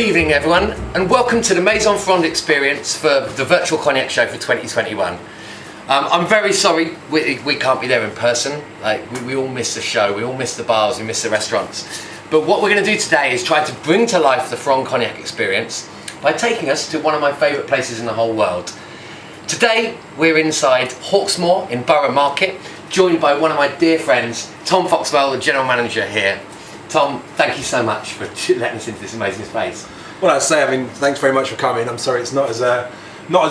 evening everyone, and welcome to the Maison Ferrand experience for the virtual Cognac Show for 2021. I'm very sorry we can't be there in person. We all miss the show, we all miss the bars, we miss the restaurants. But what we're going to do today is try to bring to life the Ferrand Cognac experience by taking us to one of my favourite places in the whole world. Today we're inside Hawksmoor in Borough Market, joined by one of my dear friends, Tom Foxwell, the General Manager here. Tom, thank you so much for letting us into this amazing space. Well, I'd say, thanks very much for coming. I'm sorry it's not as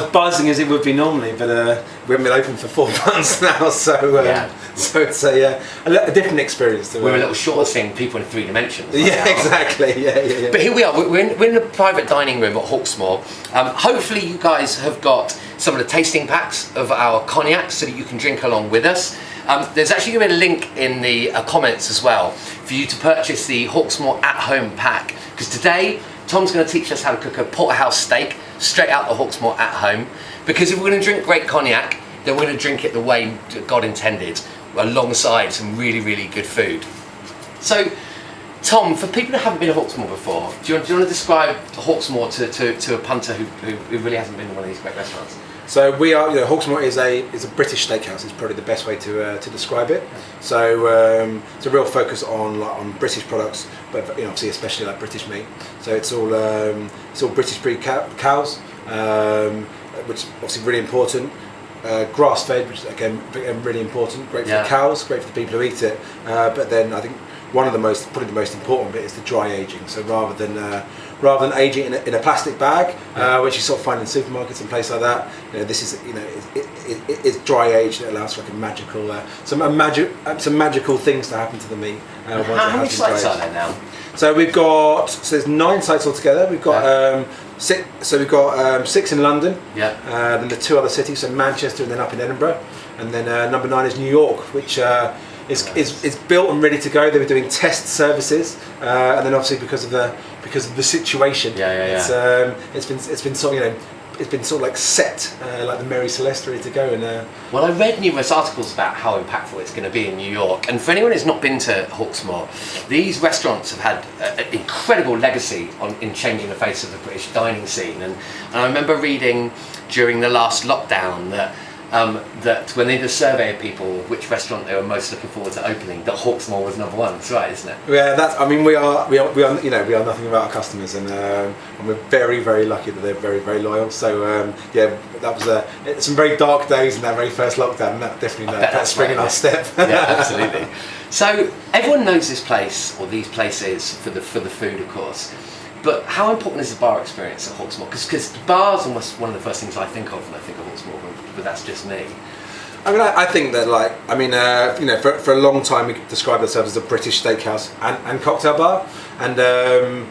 buzzing as it would be normally, but we haven't been open for 4 months now, so it's a different experience. We're a little short of seeing people in 3 dimensions. Yeah, exactly. Yeah. But here we are. We're in the private dining room at Hawksmoor. Hopefully, you guys have got some of the tasting packs of our cognac so that you can drink along with us. There's actually going to be a link in the comments as well for you to purchase the Hawksmoor at-home pack, because today Tom's going to teach us how to cook a porterhouse steak straight out the Hawksmoor at home. Because if we're going to drink great cognac, then we're going to drink it the way God intended, alongside some really, really good food. So, Tom, for people who haven't been to Hawksmoor before, do you want to describe Hawksmoor to a punter who really hasn't been to one of these great restaurants? So we are, Hawksmoor is a British steakhouse. Is probably the best way to describe it. So it's a real focus on British products, but obviously especially like British meat. So it's all British breed cows, which is obviously really important. Grass fed, which is again really important. Great for the cows, great for the people who eat it. But then I think probably the most important bit is the dry aging. So rather than aging in a plastic bag, which you sort of find in supermarkets and places like that, this is it's dry aged. It allows for like a magical some magical things to happen to the meat. How many sites are there now? So there's 9 sites altogether. We've got 6. So we've got 6 in London. Then the 2 other cities, so Manchester and then up in Edinburgh, and then number 9 is New York, which is built and ready to go. They were doing test services, and then obviously because of the situation, it's been sort of like set, like the Mary Celeste ready to go. And well, I read numerous articles about how impactful it's going to be in New York. And for anyone who's not been to Hawksmoor, these restaurants have had an incredible legacy in changing the face of the British dining scene. And I remember reading during the last lockdown that when they did a survey of people which restaurant they were most looking forward to opening, that Hawksmoor was number 1. That's right, isn't it? Yeah, we are nothing about our customers, and we're very, very lucky that they're very, very loyal. So that was some very dark days in that very first lockdown, and that definitely that's spring in our step. Yeah, absolutely. So everyone knows this place or these places for the food, of course. But how important is the bar experience at Hawksmoor? Because the bar's almost one of the first things I think of when I think of Hawksmoor, but that's just me. I think that for a long time we described ourselves as a British steakhouse and cocktail bar, and and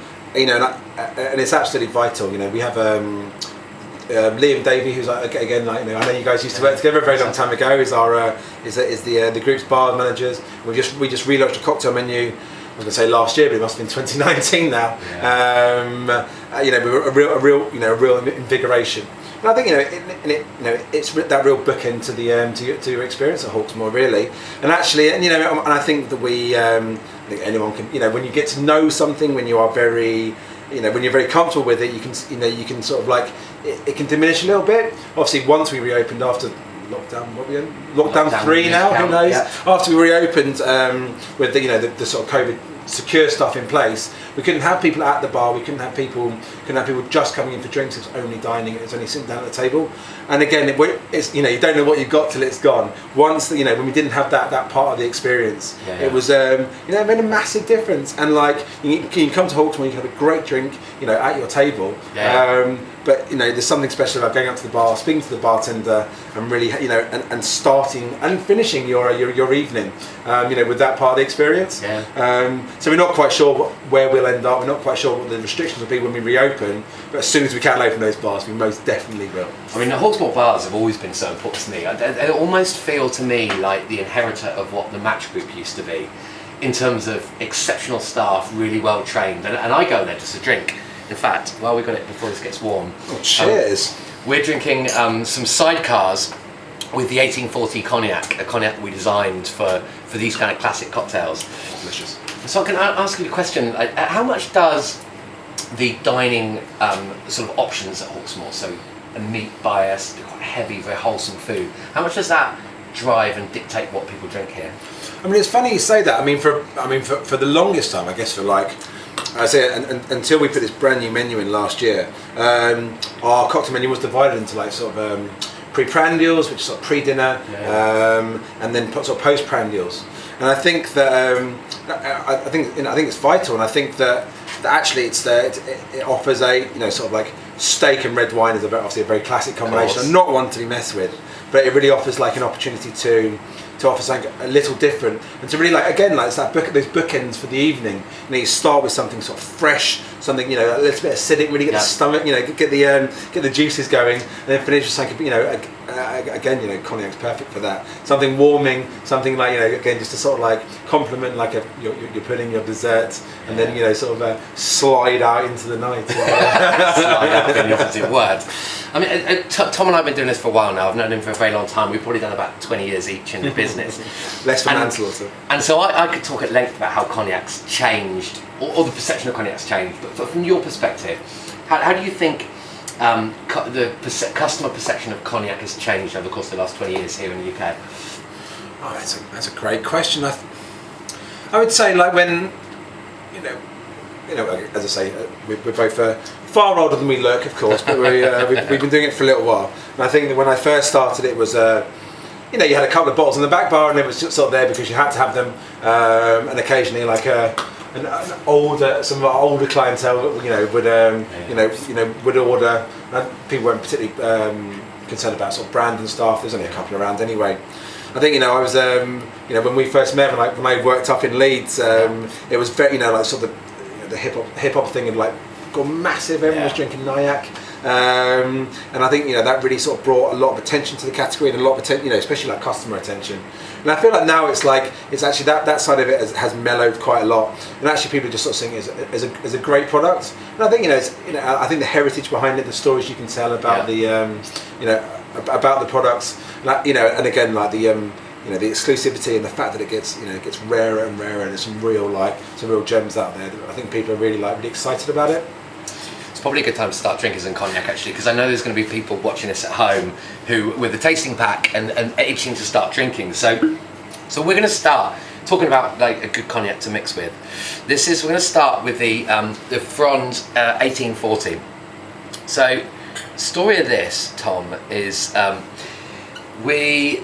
it's absolutely vital. We have Liam Davey, who's again I know you guys used to work together a very long time ago. Is the group's bar managers. We just relaunched a cocktail menu. I was going to say last year, but it must have been 2019 now. We were a real invigoration. And I think it's that real bookend to to your experience at Hawksmoor, really. And actually, and I think that I think anyone can, when you get to know something, when you are very, when you're very comfortable with it, you can sort of like it can diminish a little bit. Obviously, once we reopened after lockdown, lockdown 3 now, who knows? Yeah. After we reopened with the sort of COVID secure stuff in place, we couldn't have people at the bar, we couldn't have people just coming in for drinks. It was only dining, it was only sitting down at the table. And again, it's you don't know what you've got till it's gone. Once when we didn't have that part of the experience, it was it made a massive difference. And like you can come to Hawksmoor, you can have a great drink at your table. But there's something special about going up to the bar, speaking to the bartender, and really and starting and finishing your evening with that part of the experience. So we're not quite sure where we'll end up. We're not quite sure what the restrictions will be when we reopen. But as soon as we can open those bars, we most definitely will. The Hawksmoor bars have always been so important to me. They almost feel to me like the inheritor of what the Match Group used to be, in terms of exceptional staff, really well trained. And I go there just to drink. In fact, while we've got it before this gets warm, cheers. We're drinking some sidecars with the 1840 cognac, a cognac we designed for these kind of classic cocktails. Delicious. So I can ask you a question: how much does the dining sort of options at Hawksmoor. So a meat bias, quite heavy, very wholesome food. How much does that drive and dictate what people drink here? I mean, it's funny you say that. I mean, for the longest time, I guess, for like, I say, until we put this brand new menu in last year, our cocktail menu was divided into like sort of pre-prandials, which is sort of pre-dinner, and then sort of post-prandials. And I think that I think it's vital, and I think that actually it offers a sort of like steak and red wine is obviously a very classic combination, and not one to be messed with, but it really offers like an opportunity to offer something a little different, and to really like it's that those bookends for the evening. You start with something sort of fresh, something a little bit acidic, really get the stomach, get the juices going, and then finish with something again, cognac's perfect for that. Something warming, something like again just to sort of like complement like your pudding, your dessert, and then sort of slide out into the night. Slide out, the opposite word. I mean, Tom and I have been doing this for a while now. I've known him for a very long time. We've probably done about 20 years each in the business. Less for manslaughter. And so I could talk at length about how cognac's changed, or the perception of cognac's changed. But from your perspective, how do you think the customer perception of cognac has changed over the course of the last 20 years here in the UK? Oh, that's a great question. I would say like when, as I say, we're both far older than we look, of course, but we've been doing it for a little while. And I think that when I first started, it was, you had a couple of bottles in the back bar, and it was just sort of there because you had to have them, and occasionally like some of our older clientele, would order. People weren't particularly concerned about sort of brand and stuff. There's only a couple around anyway. I think I was when we first met, when I worked up in Leeds, it was very like sort of the hip hop thing had like gone massive. Everyone was drinking Nyack, and I think that really sort of brought a lot of attention to the category, and a lot of attention, especially like customer attention. And I feel like now it's actually that side of it has mellowed quite a lot, and actually people are just sort of seeing it as a great product. And I think I think the heritage behind it, the stories you can tell about the about the products, and again like the exclusivity and the fact that it gets rarer and rarer, and there's some real gems out there that I think people are really excited about it. It's probably a good time to start drinking some cognac actually, because I know there's going to be people watching this at home who with a tasting pack and itching to start drinking. So we're going to start talking about like a good cognac to mix with. We're going to start with the Ferrand 1840. So story of this, Tom, is we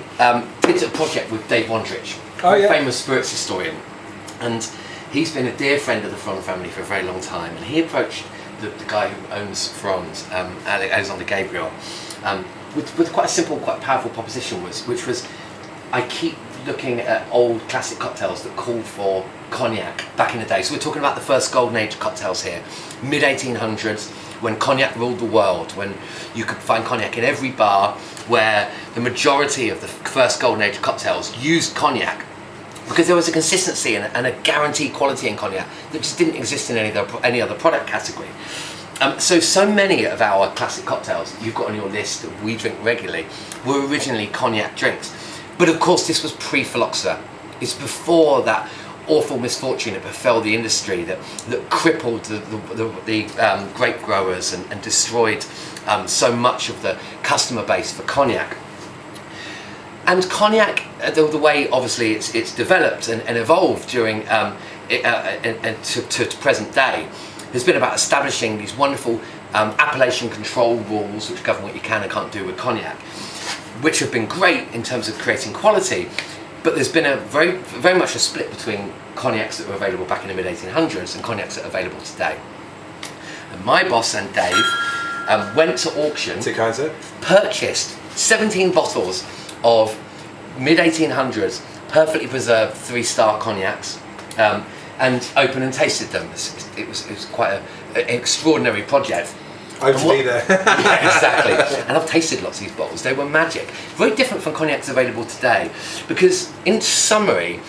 did a project with Dave Wondrich, famous spirits historian, and he's been a dear friend of the Ferrand family for a very long time, and he approached the guy who owns Ferrand, Alexander Gabriel, with quite a simple, quite powerful proposition, which was, I keep looking at old classic cocktails that called for cognac back in the day. So we're talking about the first golden age cocktails here, mid-1800s, when cognac ruled the world, when you could find cognac in every bar, where the majority of the first golden age cocktails used cognac because there was a consistency and a guaranteed quality in cognac that just didn't exist in any other product category. So many of our classic cocktails you've got on your list that we drink regularly were originally cognac drinks. But of course this was pre-phylloxera. It's before that awful misfortune that befell the industry that crippled the grape growers and destroyed so much of the customer base for cognac. And cognac, the way obviously it's developed and evolved during to present day, has been about establishing these wonderful appellation control rules which govern what you can and can't do with cognac, which have been great in terms of creating quality. But there's been a very much a split between cognacs that were available back in the mid-1800s and cognacs that are available today. And my boss and Dave went to auction, purchased 17 bottles of mid-1800s perfectly preserved 3-star cognacs, and opened and tasted them. It was quite an extraordinary project. I would be there. Yeah, exactly. And I've tasted lots of these bottles. They were magic. Very different from cognacs available today, because in summary,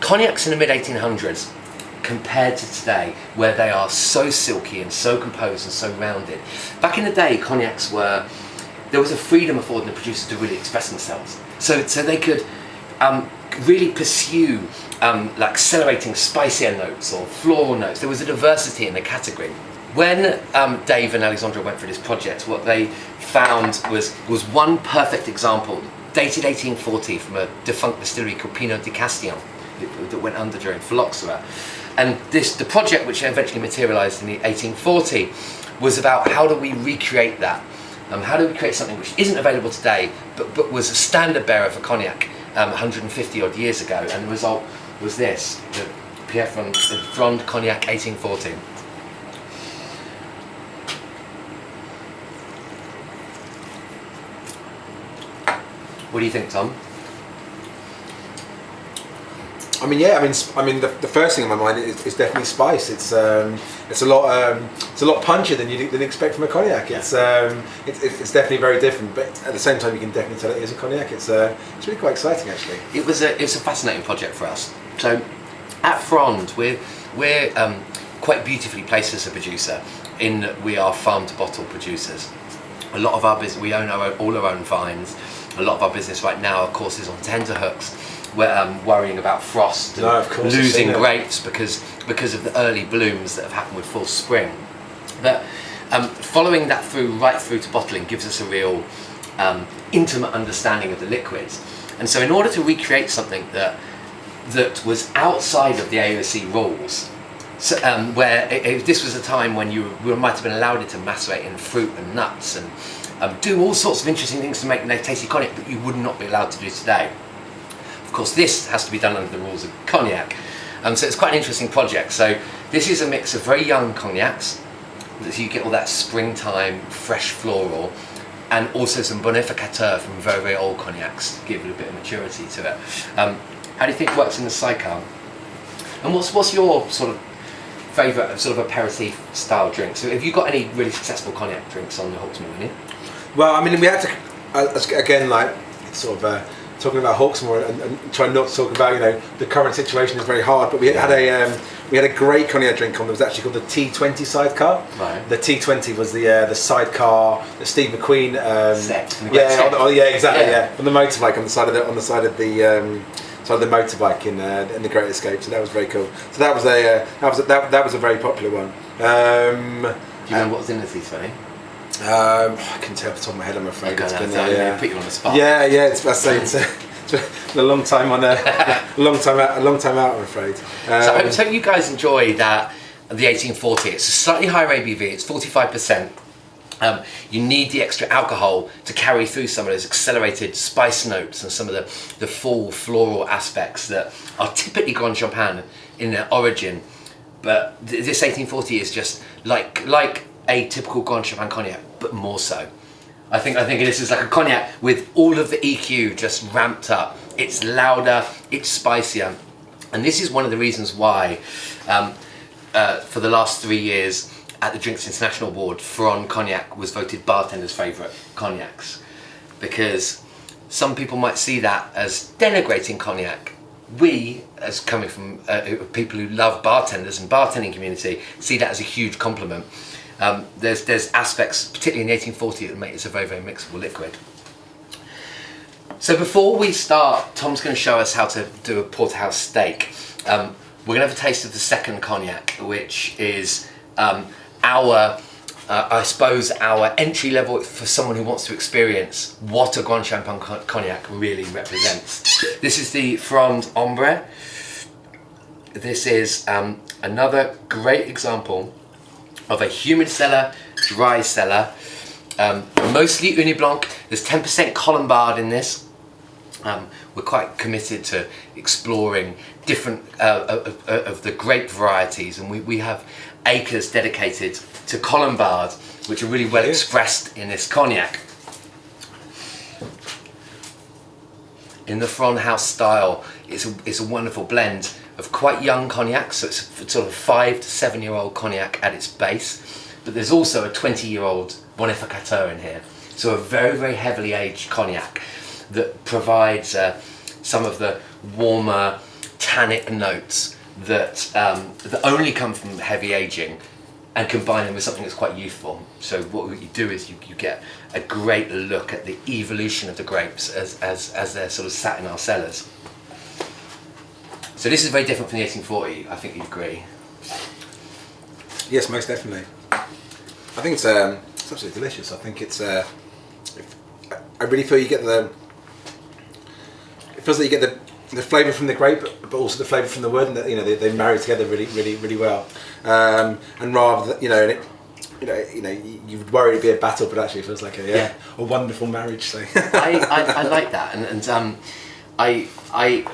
cognacs in the mid-1800s compared to today, where they are so silky and so composed and so rounded. Back in the day, cognacs there was a freedom affording the producers to really express themselves. So they could really pursue like accelerating spicier notes or floral notes. There was a diversity in the category. when Dave and Alexandra went through this project, what they found was one perfect example, dated 1840 from a defunct distillery called Pinot de Castillon that went under during phylloxera. And the project, which eventually materialised in the 1840, was about how do we recreate that? How do we create something which isn't available today, but was a standard bearer for cognac 150 odd years ago? And the result was this, the Pierre Ferrand Cognac 1840. What do you think, Tom? I mean, the first thing in my mind is definitely spice. It's a lot punchier than you'd expect from a cognac. It's definitely very different, but at the same time, you can definitely tell it is a cognac. It's really quite exciting, actually. It was a fascinating project for us. So, at Ferrand, we're quite beautifully placed as a producer, in that we are farm to bottle producers. A lot of our business, we own all our own vines. A lot of our business right now, of course, is on tenterhooks. We're worrying about frost and losing grapes because of the early blooms that have happened with full spring. But following that right through to bottling gives us a real intimate understanding of the liquids. And so in order to recreate something that was outside of the AOC rules, so, where this was a time when you might have been allowed it to macerate in fruit and nuts and do all sorts of interesting things to make tasty cognac that you would not be allowed to do today. Of course, this has to be done under the rules of cognac, so it's quite an interesting project. So this is a mix of very young cognacs, so you get all that springtime, fresh floral, and also some bonificateur from very, very old cognacs to give it a bit of maturity to it. How do you think it works in the sidecar? And what's your sort of favourite sort of aperitif style drink? So have you got any really successful cognac drinks on the Hawksmoor menu? Well, I mean, we had to again, like, sort of talking about Hawksmoor and trying not to talk about, the current situation is very hard. But we had a great cognac drink on that was actually called the T20 sidecar. Right. The T20 was the sidecar that Steve McQueen exactly. Yeah, on the motorbike on the side of the motorbike in the Great Escape. So that was very cool. So that was a very popular one. Do you know what was in the T20? I can tell off the top of my head, I'm afraid. Okay, it's been put you on the spot. Yeah, it's been a long time on a long time out, I'm afraid. So you guys enjoy that the 1840. It's a slightly higher ABV. It's 45%. You need the extra alcohol to carry through some of those accelerated spice notes and some of the full floral aspects that are typically Grand Champagne in their origin. But this 1840 is just like a typical Grand Champagne cognac, but more so. I think this is like a cognac with all of the EQ just ramped up. It's louder, it's spicier, and this is one of the reasons why, for the last 3 years at the Drinks International Award, Ferrand Cognac was voted bartenders' favourite cognacs, because some people might see that as denigrating cognac. We, as coming from people who love bartenders and bartending community, see that as a huge compliment. There's aspects, particularly in the 1840, that make this a very, very mixable liquid. So before we start, Tom's going to show us how to do a porterhouse steak. We're going to have a taste of the second cognac, which is our entry level for someone who wants to experience what a Grand Champagne cognac really represents. This is the Ferrand Ombre. This is another great example of a humid cellar, dry cellar, mostly Uni Blanc. There's 10% Colombard in this. We're quite committed to exploring different of the grape varieties, and we have acres dedicated to Colombard, which are really well expressed in this cognac. In the Ferrand House style, it's a wonderful blend of quite young cognac, so it's sort of 5 to 7 year old cognac at its base, but there's also a 20-year-old bonificateur in here, so a very, very heavily aged cognac that provides some of the warmer tannic notes that only come from heavy aging, and combine them with something that's quite youthful. So what you do is you get a great look at the evolution of the grapes as they're sort of sat in our cellars. So this is very different from the 1840, I think you'd agree. Yes, most definitely. I think it's absolutely delicious. I think it's. I really feel you get the. It feels like you get the flavour from the grape, but also the flavour from the wood, and that, you know, they marry together really well. And rather than, you would worry it'd be a battle, but actually it feels like a wonderful marriage. So I like that, and I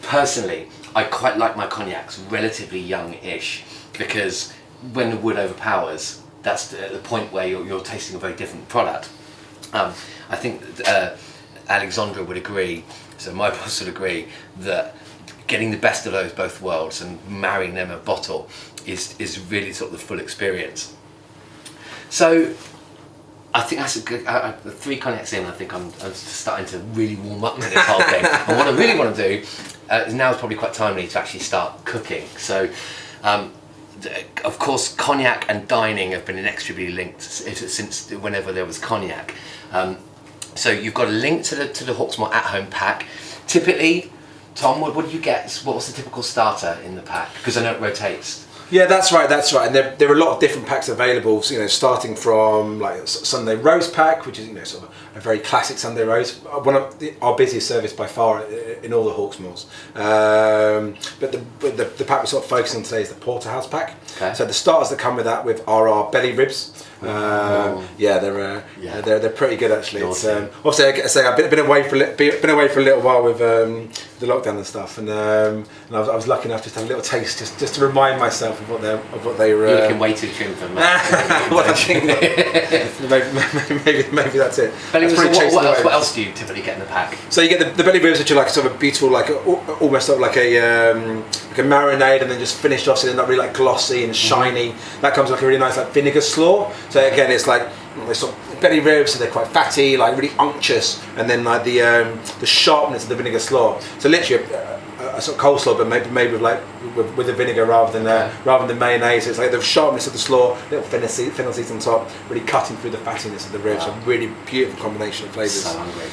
personally I quite like my cognacs relatively young-ish, because when the wood overpowers, that's the point where you're tasting a very different product. I think Alexandra would agree, so my boss would agree, that getting the best of those both worlds and marrying them in a bottle is really sort of the full experience. So I think that's a good, the 3 cognacs in, I think I'm starting to really warm up to this whole thing. And what I really want to do is, now is probably quite timely to actually start cooking. So of course cognac and dining have been inextricably linked since whenever there was cognac. So you've got a link to the Hawksmoor at-home pack. Typically, Tom, what do you get? What's the typical starter in the pack? Because I know it rotates. Yeah, that's right. And there are a lot of different packs available. So, you know, starting from like Sunday Rose pack, which is, you know, sort of a very classic Sunday Rose, one of our busiest service by far in all the Hawksmoors. But the pack we're sort of focusing on today is the Porterhouse pack. Okay. So the starters that come with that are our belly ribs. They're pretty good actually. It's, obviously, I've been away for a little while with the lockdown and stuff, and I was lucky enough just to have a little taste, just to remind myself of what they were. You're looking way too trim for that. Well, I think maybe that's it. Belly ribs. What else do you typically get in the pack? So you get the belly ribs, which are like sort of a beautiful, like almost sort of like a marinade, and then just finished off so they're not really like glossy and shiny. That comes like a really nice like vinegar slaw. So again, it's like they're sort of belly ribs, so they're quite fatty, like really unctuous, and then like the sharpness of the vinegar slaw. So literally a sort of coleslaw, but maybe made with the vinegar rather than mayonnaise. So it's like the sharpness of the slaw, little fennel seeds on top, really cutting through the fattiness of the ribs. Wow. A really beautiful combination of flavours. So hungry.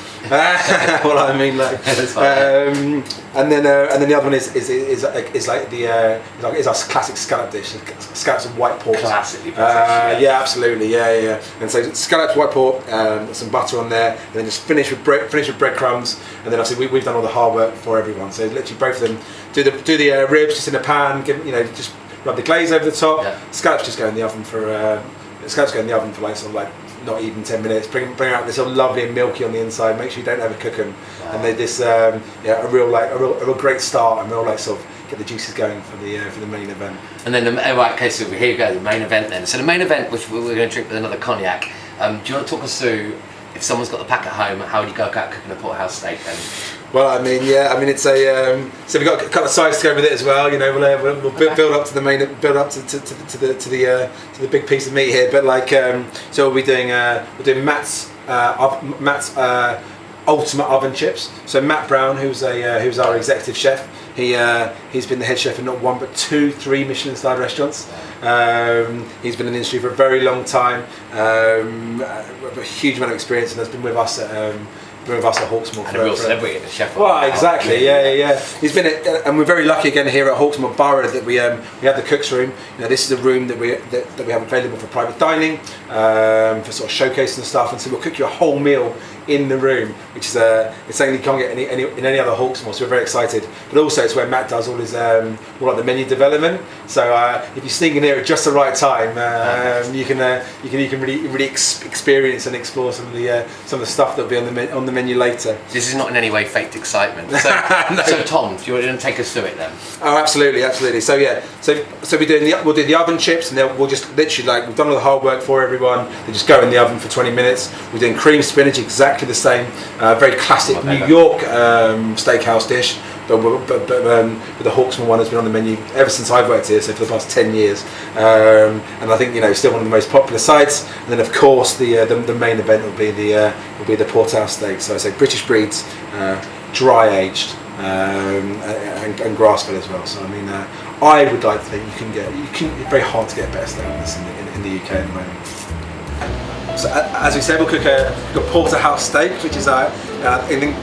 Well, I mean, like, and then the other one is our classic scallop dish, scallops and white pork. Classically British. Yeah, absolutely, yeah. And so scallops, white pork, some butter on there, and then just finish with breadcrumbs. And then obviously we've done all the hard work for everyone. So literally both of them do the ribs just in a pan, just rub the glaze over the top. Yeah. Scallops just go in the oven for like sort of like not even 10 minutes. Bring out this sort of lovely and milky on the inside. Make sure you don't overcook them. Wow. And they just a real great start, and real like sort of get the juices going for the main event. And then so here you go, the main event then. So the main event, which we're going to drink with another cognac. Do you want to talk us through, if someone's got the pack at home, how do you go about cooking a porterhouse steak then? Well, I mean, it's a so we've got a couple of sides to go with it as well. You know, we'll build up to the main, build up to the big piece of meat here. But like, so we're doing Matt's ultimate oven chips. So Matt Brown, who's our executive chef, he's been the head chef in not one but 3 Michelin-starred restaurants. He's been in the industry for a very long time, a huge amount of experience, and has been with us at Hawksmoor. And a real celebrity at the chef. Well, exactly, yeah. He's been and we're very lucky again here at Hawksmoor Borough that we have the cook's room. You know, this is a room that we have available for private dining, for sort of showcasing and stuff. And so we'll cook you a whole meal in the room, which is it's something you can't get in any other Hawksmoor. So we're very excited. But also it's where Matt does all his all like the menu development. So if you sneak in here at just the right time, you can really experience and explore some of the stuff that'll be on the menu later. This is not in any way faked excitement. So, no. So Tom, do you want to take us through it then? Oh, absolutely. So yeah, so we'll do the oven chips, and then we'll just literally, like, we've done all the hard work for everyone. They just go in the oven for 20 minutes. We're doing cream spinach, exactly the same, very classic New York steakhouse dish. But the Hawksmoor one has been on the menu ever since I've worked here, so for the past 10 years. And I think, you know, still one of the most popular sites. And then of course the main event will be the porterhouse steak. So I say British breeds, dry aged, and grass fed as well. So I mean, I would like to think it's very hard to get a better steak than this in the UK at the moment. So as we said, we'll cook a porterhouse steak, which is I think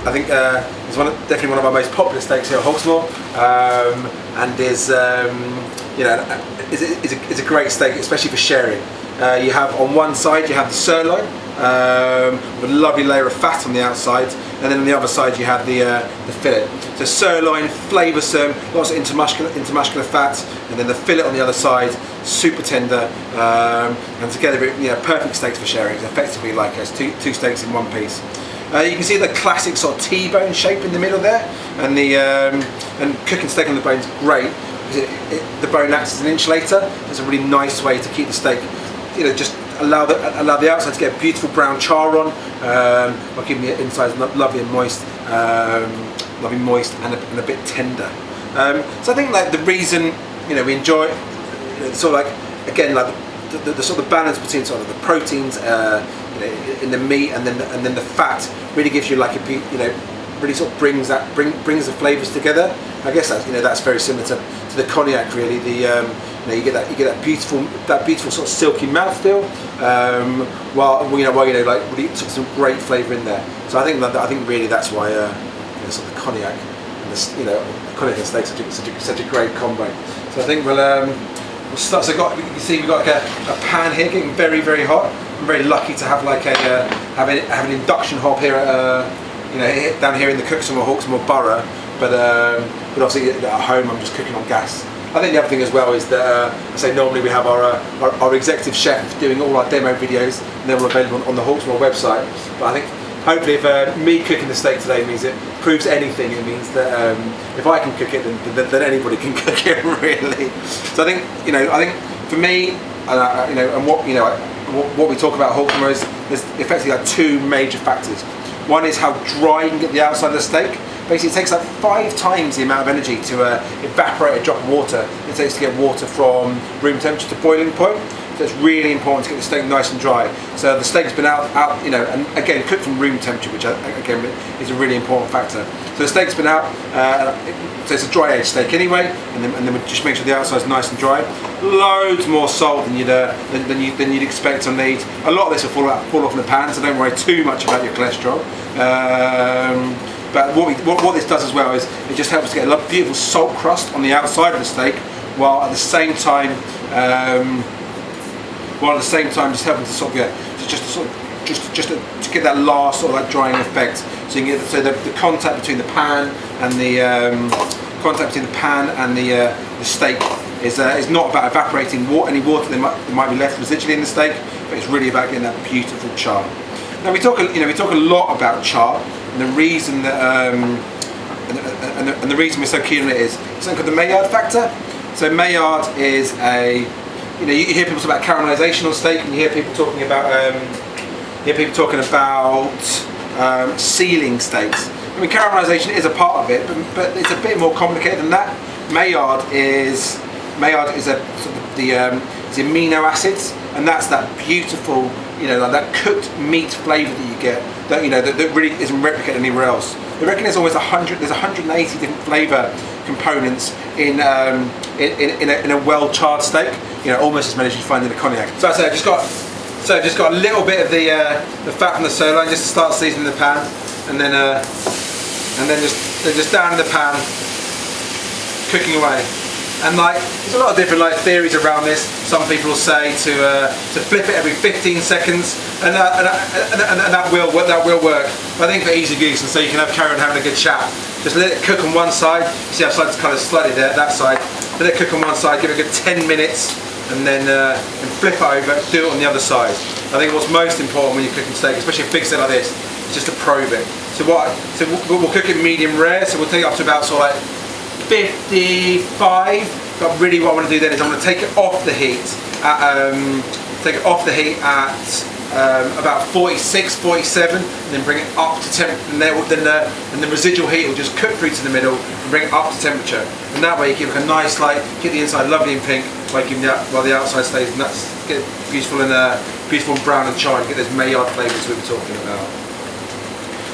is definitely one of our most popular steaks here at Hawksmoor, and is a great steak, especially for sharing. You have on one side you have the sirloin with a lovely layer of fat on the outside, and then on the other side you have the fillet. So sirloin, flavoursome, lots of intermuscular fat, and then the fillet on the other side, super tender, and together, perfect steaks for sharing. It's effectively like it's two steaks in one piece. You can see the classic sort of T-bone shape in the middle there, and and cooking steak on the bone is great because the bone acts as an insulator. It's a really nice way to keep the steak, just allow the outside to get a beautiful brown char on, while keeping the inside lovely and moist, and a bit tender. So I think like the reason we enjoy sort of like, again, like the sort of balance between sort of the proteins in the meat and then the fat really gives you like really sort of brings the flavors together. I guess that's very similar to the cognac really. You get that beautiful sort of silky mouthfeel, while like really some great flavour in there. So I think really that's why sort of the cognac and cognac and steak such a great combo. So I think we'll start. So you can see we've got like a pan here getting very, very hot. I'm very lucky to have like have an induction hob here at, down here in the Hawksmoor Borough, but obviously at home I'm just cooking on gas. I think the other thing as well is that I say normally we have our executive chef doing all our demo videos, and they're all available on the Hawksmoor website. But I think hopefully if me cooking the steak today means it proves anything, it means that if I can cook it, then anybody can cook it really. So I think for me, and what we talk about Hawksmoor is there's effectively like two major factors. One is how dry you can get the outside of the steak. Basically, it takes like 5 times the amount of energy to evaporate a drop of water it takes to get water from room temperature to boiling point. So it's really important to get the steak nice and dry. So the steak's been out, and again cooked from room temperature, which again is a really important factor. So the steak's been out, so it's a dry aged steak anyway, and then we just make sure the outside's nice and dry. Loads more salt than you'd expect or need. A lot of this will fall off in the pan, so don't worry too much about your cholesterol. But what this does as well is it just helps to get a beautiful salt crust on the outside of the steak, while at the same time just helping to sort of just to get that last sort of like drying effect. So you can get the contact between the pan and the steak is not about evaporating any water that might be left residually in the steak, but it's really about getting that beautiful char. Now we talk a lot about char, and the reason that and the reason we're so keen on it is something called the Maillard factor. So Maillard is you hear people talk about caramelisation on steak, and you hear people talking about sealing steaks. I mean, caramelisation is a part of it, but it's a bit more complicated than that. Maillard is the amino acids, and that's that beautiful, like that cooked meat flavour that you get that really isn't replicated anywhere else. They reckon there's almost 180 different flavour components in a well charred steak. Almost as many as you find in a cognac. So I say I've just got a little bit of the fat from the sirloin just to start seasoning the pan, and then just down in the pan, cooking away. And like, there's a lot of different theories around this. Some people will say to flip it every 15 seconds, and that will work. But I think for easy goose, and so you can carry on having a good chat, just let it cook on one side. You see how it's kind of slightly there, that side. Let it cook on one side, give it a good 10 minutes, and then flip it over, do it on the other side. I think what's most important when you're cooking steak, especially a big steak like this, is just to probe it. So we'll cook it medium rare, so we'll take it up to about sort of like 55. But really what I want to do then is I'm going to take it off the heat at about 46, 47, and then bring it up to temperature, and the residual heat will just cook through to the middle and bring it up to temperature. And that way you give it a nice get the inside lovely and pink, while the outside stays nuts, get it beautiful and brown and charred, and get those Maillard flavours we were talking about.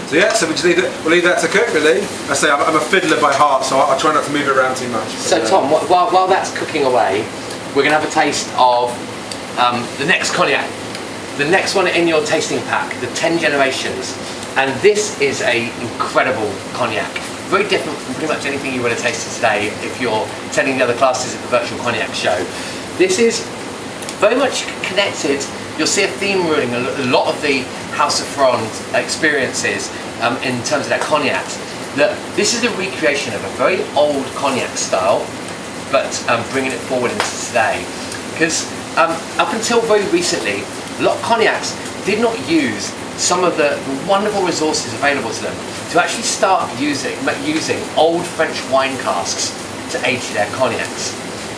So yeah, so we'll leave that to cook really. I say I'm a fiddler by heart, so I try not to move it around too much. So Tom, while that's cooking away, we're going to have a taste of the next cognac. The next one in your tasting pack, the 10 Generations. And this is an incredible cognac. Very different from pretty much anything you would have tasted today if you're attending the other classes at the Virtual Cognac Show. This is very much connected. You'll see a theme ruling a lot of the House of Ferrand experiences in terms of their cognacs. That this is a recreation of a very old cognac style, but bringing it forward into today. Because up until very recently, a lot of cognacs did not use some of the wonderful resources available to them to actually start using old French wine casks to age their cognacs.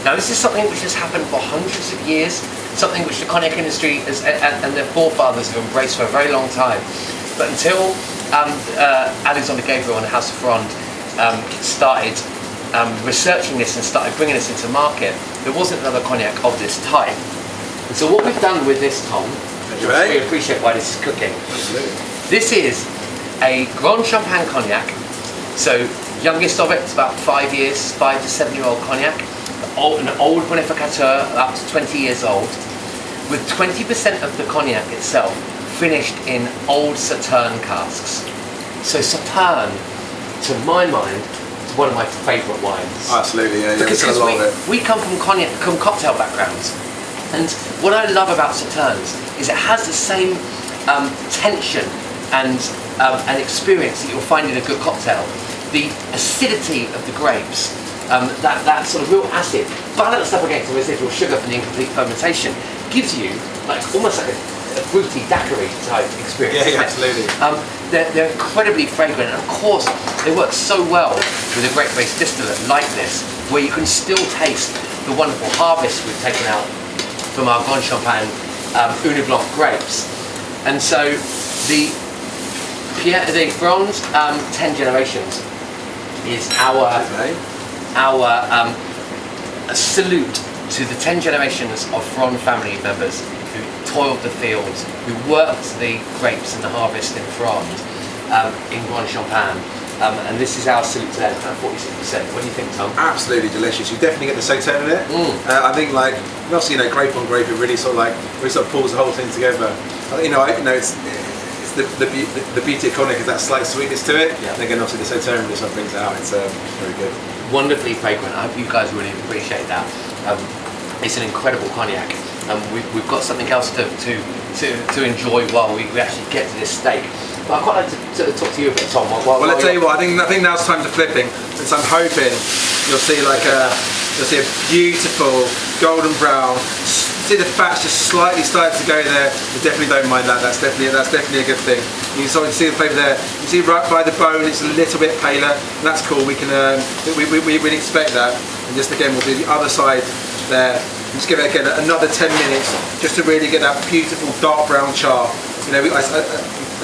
Now this is something which has happened for hundreds of years, something which the cognac industry and their forefathers have embraced for a very long time. But until Alexander Gabriel and the House of Ferrand started researching this and started bringing this into market, there wasn't another cognac of this type. And so what we've done with this, Tom, we appreciate why this is cooking. Absolutely. This is a Grand Champagne cognac, so youngest of it, it's about 5 years, 5 to 7 year old cognac, an old bonificateur up to 20 years old, with 20% of the cognac itself finished in old Sauterne casks. So Sauterne, to my mind, is one of my favourite wines. Absolutely, yeah. Because we come from cocktail backgrounds. And what I love about Sauternes is it has the same tension and experience that you'll find in a good cocktail. The acidity of the grapes, that sort of real acid, balanced up against the residual sugar from the incomplete fermentation, gives you like almost like a fruity daiquiri type experience. Yeah, absolutely. They're incredibly fragrant, and of course they work so well with a grape-based distillate like this, where you can still taste the wonderful harvest we've taken out from our Grand Champagne Une Blanc grapes. And so the Ferrand 10 Generations is our salute to the 10 generations of Ferrand family members who toiled the fields, who worked the grapes and the harvest in Ferrand in Grand Champagne. And this is our salute to them at 46%. What do you think, Tom? Absolutely delicious. You definitely get the Sauterne in it. I think, like, obviously, grape on grape, it really sort of pulls the whole thing together. It's the beauty of cognac is that slight sweetness to it. Yeah. And again, obviously, the Sauterne really sort of brings it out. It's very good. Wonderfully fragrant. I hope you guys really appreciate that. It's an incredible cognac. We've got something else to enjoy while we actually get to this steak. But I'd quite like to talk to you a bit, Tom. Well, I'll tell you what. I think now it's time to flipping. So I'm hoping you'll see a beautiful golden brown. See the fat's just slightly starting to go there. You definitely don't mind that. That's definitely a good thing. You can sort of see the flavour there. You see right by the bone, it's a little bit paler. And that's cool. We can we expect that. And just again, we'll do the other side there. Just give it again another 10 minutes, just to really get that beautiful dark brown char. I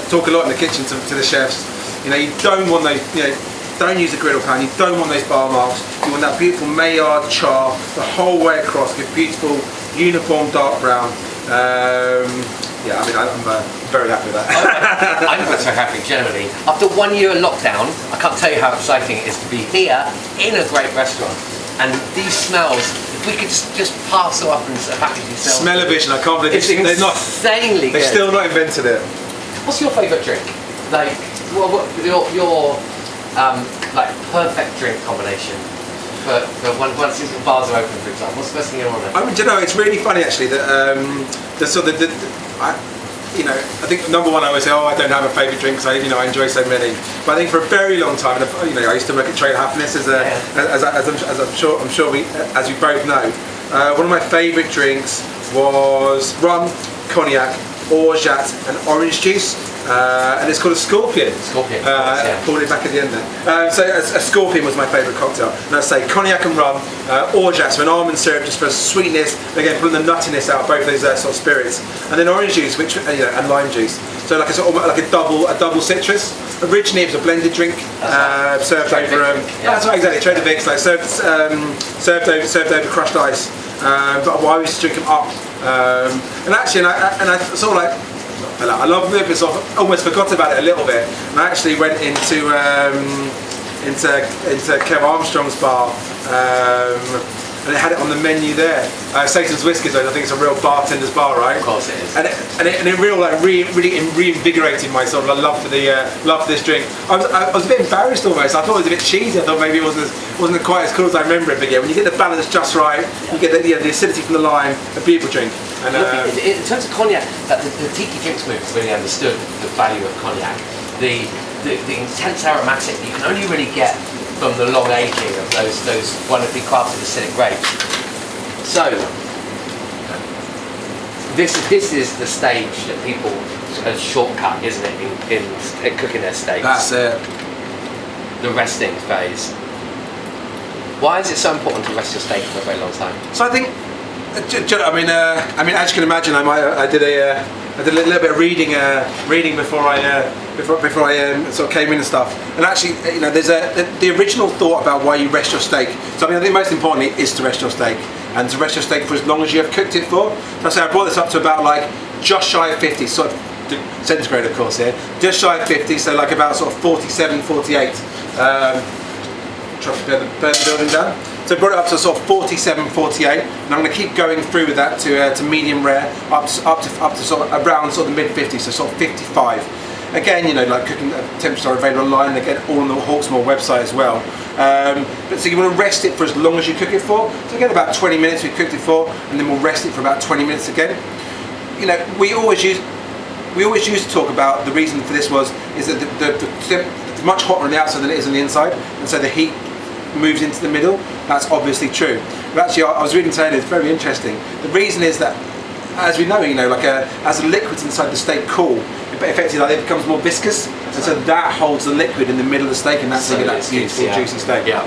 talk a lot in the kitchen to the chefs. You don't want those. Don't use a griddle pan. You don't want those bar marks. You want that beautiful Maillard char the whole way across with beautiful uniform dark brown. I'm very happy with that. I'm so happy, generally. After 1 year of lockdown, I can't tell you how exciting it is to be here in a great restaurant. And these smells, if we could just parcel up and package these smells. Smell-o-vision, I can't believe it's insanely good. They've still not invented it. What's your favourite drink? Like, what your perfect drink combination for once the bars are open, for example? What's the best thing you want? It's really funny actually that I think number one I always say, I don't have a favourite drink because I enjoy so many. But I think for a very long time, I used to work at Trade Happiness as I'm sure we both know. One of my favourite drinks was rum, cognac, orgeat and orange juice, and it's called a scorpion. Pulled it back at the end there. So a scorpion was my favourite cocktail. And I say cognac and rum, orgeat, so an almond syrup just for sweetness, again pulling the nuttiness out of both those sort of spirits, and then orange juice, which and lime juice. So like a double citrus. Originally it was a blended drink, served over. That's right, exactly. Trader Vic's, like served over crushed ice. But I used to drink them up. And I sort of I love them, but sort of almost forgot about it a little bit. And I actually went into Kev Armstrong's bar and it had it on the menu there. Satan's Whiskers, I think it's a real bartender's bar, right? Of course it is. And it real really reinvigorated my sort of love for this drink. I was a bit embarrassed almost. I thought it was a bit cheesy. I thought maybe it wasn't quite as cool as I remember it. But yeah, when you get the balance just right, you get the acidity from the lime, a beautiful drink. And in terms of cognac, the tiki drinks movement really understood the value of cognac. The intense aromatic you can only really get from the long aging of those wonderfully crafted acidic grapes. So this is the stage that people a shortcut, isn't it, in cooking their steaks? That's it. The resting phase. Why is it so important to rest your steak for a very long time? So I think, I mean, as you can imagine, I did a little bit of reading before I sort of came in and stuff. And actually, there's the original thought about why you rest your steak. So I think most importantly is to rest your steak, and to rest your steak for as long as you have cooked it for. So I say I brought this up to about like just shy of 50, sort of centigrade, of course, here, just shy of 50, so like about sort of 47, 48. Try to burn the building down. So I brought it up to sort of 47, 48, and I'm going to keep going through with that to medium rare, up to sort of around sort of the mid 50s, so sort of 55. Again, like cooking temperatures are available online. Again, all on the Hawksmoor website as well. But so you want to rest it for as long as you cook it for. So again, about 20 minutes we cooked it for, and then we'll rest it for about 20 minutes again. We always used to talk about the reason for this is that it's much hotter on the outside than it is on the inside, and so the heat moves into the middle. That's obviously true. But actually, I was reading today, and it's very interesting. The reason is that, as we know, as the liquids inside the steak cool, effectively it becomes more viscous, and so that holds the liquid in the middle of the steak, and that's how you get that beautiful, juicy steak. Yeah,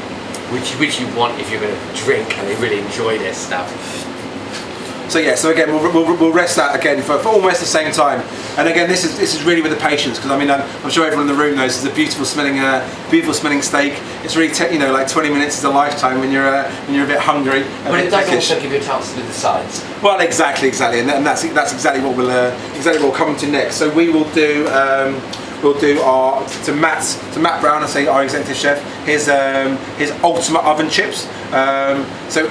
which you want if you're going to drink and really enjoy this stuff. So yeah, so again, we'll rest that again for almost the same time. And again, this is really with the patience, because I mean, I'm sure everyone in the room knows it's a beautiful smelling steak. It's really like 20 minutes is a lifetime when you're a bit hungry. But it does also give you a chance to do the sides. Well, exactly, and that's exactly what we'll come to next. So we will do. We'll do Matt Brown, I say our executive chef, his ultimate oven chips. So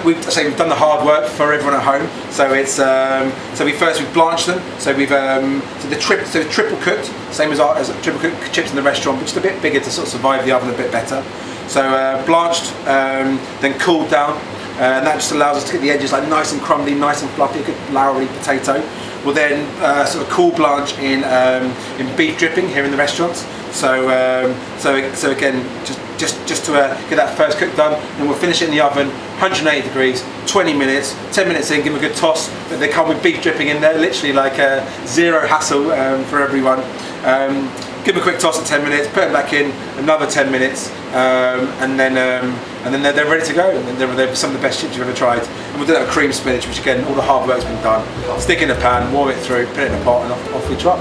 we've done the hard work for everyone at home. So it's we've blanched them. So we've triple cooked, same as triple cooked chips in the restaurant, but just a bit bigger to sort of survive the oven a bit better. So blanched, then cooled down, and that just allows us to get the edges like nice and crumbly, nice and fluffy, a good floury potato. We'll then sort of cool blanch in beef dripping here in the restaurants. So again, just to get that first cook done, and we'll finish it in the oven, 180 degrees, 20 minutes, 10 minutes in, give them a good toss. They come with beef dripping in there, literally like zero hassle for everyone. Give them a quick toss at 10 minutes, put them back in, another 10 minutes, and then they're ready to go. And they're some of the best chips you've ever tried. And we'll do that with cream spinach, which again, all the hard work's been done. Stick in a pan, warm it through, put it in a pot, and off we trot.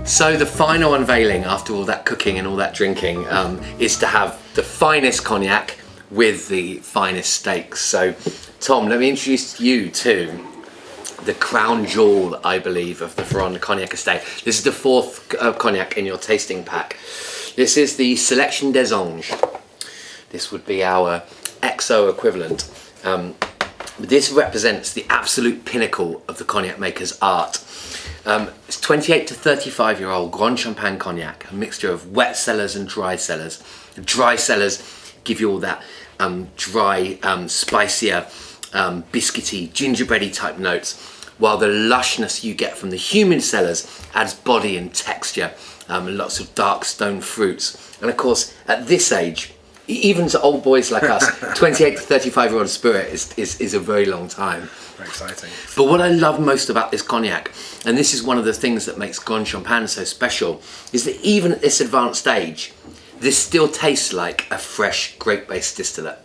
So the final unveiling after all that cooking and all that drinking is to have the finest cognac with the finest steaks. So Tom, let me introduce you to the crown jewel, I believe, of the Ferrand Cognac estate. This is the fourth cognac in your tasting pack. This is the Selection des Anges. This would be our XO equivalent. This represents the absolute pinnacle of the cognac maker's art. It's 28 to 35 year old Grand Champagne cognac, a mixture of wet cellars and dry cellars. The dry cellars give you all that dry, spicier, biscuity, gingerbready type notes, while the lushness you get from the humid cellars adds body and texture, and lots of dark stone fruits. And of course, at this age, even to old boys like us, 28 to 35 year old spirit is a very long time. Very exciting. But what I love most about this cognac, and this is one of the things that makes Grand Champagne so special, is that even at this advanced age, this still tastes like a fresh grape-based distillate.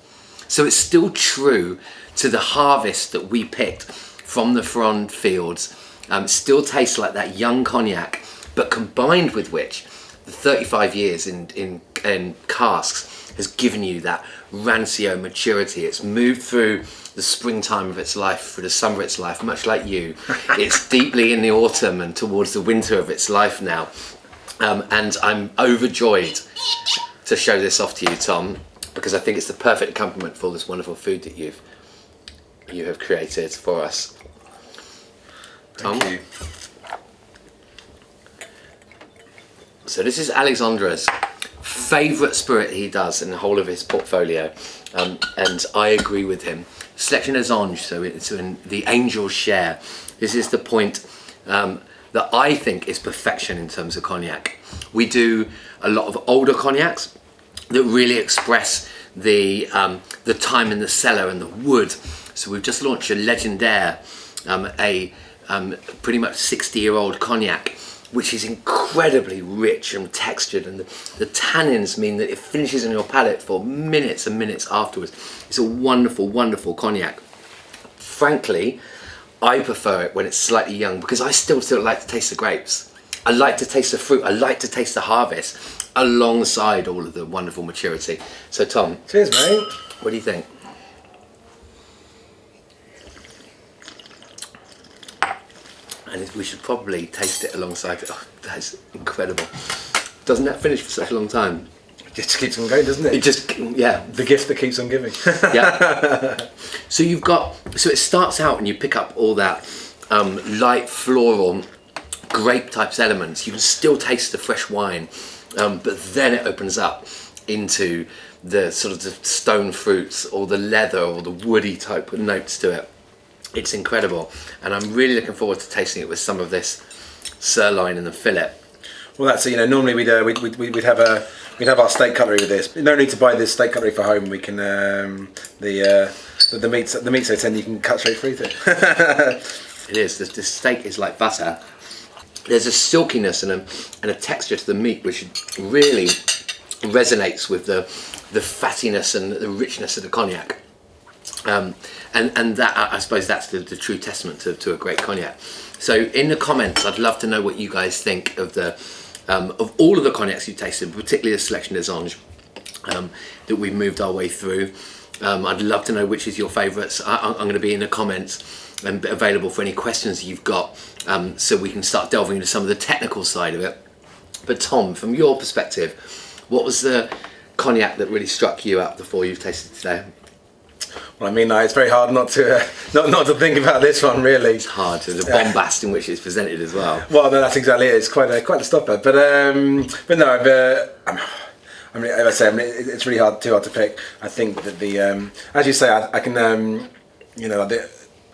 So it's still true to the harvest that we picked from the Ferrand fields. It still tastes like that young cognac, but combined with which the 35 years in casks has given you that rancio maturity. It's moved through the springtime of its life, through the summer of its life, much like you. It's deeply in the autumn and towards the winter of its life now. And I'm overjoyed to show this off to you, Tom, because I think it's the perfect accompaniment for all this wonderful food that you have created for us. Tom? Thank you. So this is Alexandra's favourite spirit he does in the whole of his portfolio, and I agree with him. Selection des Anges, so it's in the angel's share. This is the point that I think is perfection in terms of cognac. We do a lot of older cognacs that really express the time in the cellar and the wood. So we've just launched a Legendaire, a pretty much 60-year-old cognac, which is incredibly rich and textured, and the tannins mean that it finishes in your palate for minutes and minutes afterwards. It's a wonderful, wonderful cognac. Frankly, I prefer it when it's slightly young, because I still like to taste the grapes. I like to taste the fruit. I like to taste the harvest alongside all of the wonderful maturity. So Tom, Cheers, mate. what do you think? And we should probably taste it alongside it. Oh, that's incredible. Doesn't that finish for such a long time? It just keeps on going, doesn't it? It just, yeah. The gift that keeps on giving. Yeah. So it starts out and you pick up all that light floral grape types elements. You can still taste the fresh wine, but then it opens up into the sort of the stone fruits or the leather or the woody type notes to it. It's incredible, and I'm really looking forward to tasting it with some of this sirloin and the fillet. Well, that's it. You know, normally we'd have our steak cutlery with this. No need to buy this steak cutlery for home. We can the meats they tend you can cut straight through to. It is. The steak is like butter. There's a silkiness and a texture to the meat which really resonates with the fattiness and the richness of the cognac. And that, I suppose that's the true testament to a great cognac. So in the comments, I'd love to know what you guys think of of all of the cognacs you've tasted, particularly the Selection des Anges that we've moved our way through. I'd love to know which is your favourites. I'm going to be in the comments and available for any questions you've got, so we can start delving into some of the technical side of it. But Tom, from your perspective, what was the cognac that really struck you out of the four you've tasted today? Well, I mean, it's very hard not to think about this one, really. It's hard, the bombast in which it's presented as well. Well, no, that's exactly it. It's quite a stopper. But no, I mean, as I say, it's really too hard to pick. I think that as you say, I can,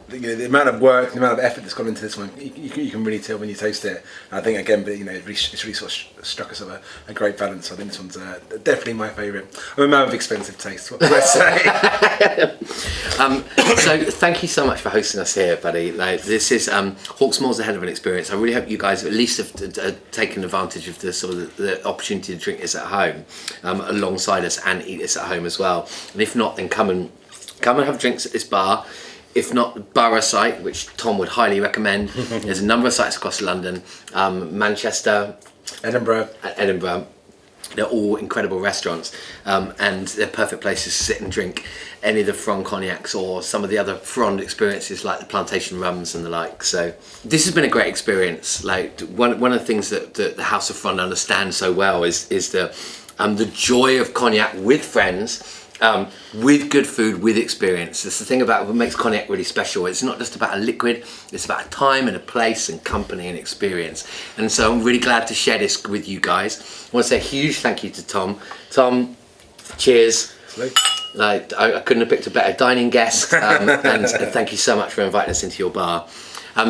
the amount of work, the amount of effort that's gone into this one, you can really tell when you taste it. And I think again, but it's really sort of struck us at a great balance. So I think this one's definitely my favourite. I'm a man of expensive taste. What can I say? So thank you so much for hosting us here, buddy. This is Hawksmoor's a hell of an experience. I really hope you guys at least have taken advantage of the opportunity to drink this at home alongside us and eat this at home as well. And if not, then come and have drinks at this bar. If not, Borough site, which Tom would highly recommend. There's a number of sites across London, Manchester, Edinburgh. They're all incredible restaurants, and they're perfect places to sit and drink any of the Ferrand cognacs or some of the other Ferrand experiences like the plantation rums and the like. So this has been a great experience. Like one of the things that the House of Ferrand understands so well is the joy of cognac with friends. With good food, with experience. That's the thing about what makes cognac really special. It's not just about a liquid, it's about a time and a place and company and experience. And so I'm really glad to share this with you guys. I want to say a huge thank you to Tom. Tom, cheers. Like, I couldn't have picked a better dining guest, and thank you so much for inviting us into your bar.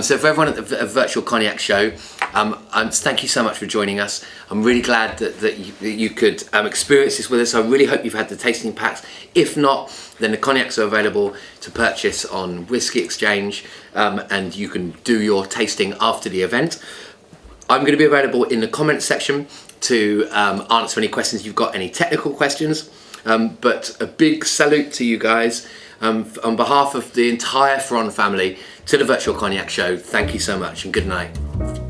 So for everyone at the Virtual Cognac Show, thank you so much for joining us. I'm really glad that you could experience this with us. I really hope you've had the tasting packs. If not, then the cognacs are available to purchase on Whiskey Exchange, and you can do your tasting after the event. I'm going to be available in the comments section to answer any questions you've got, any technical questions. But a big salute to you guys. On behalf of the entire Ferrand family, to the Virtual Cognac Show, thank you so much and good night.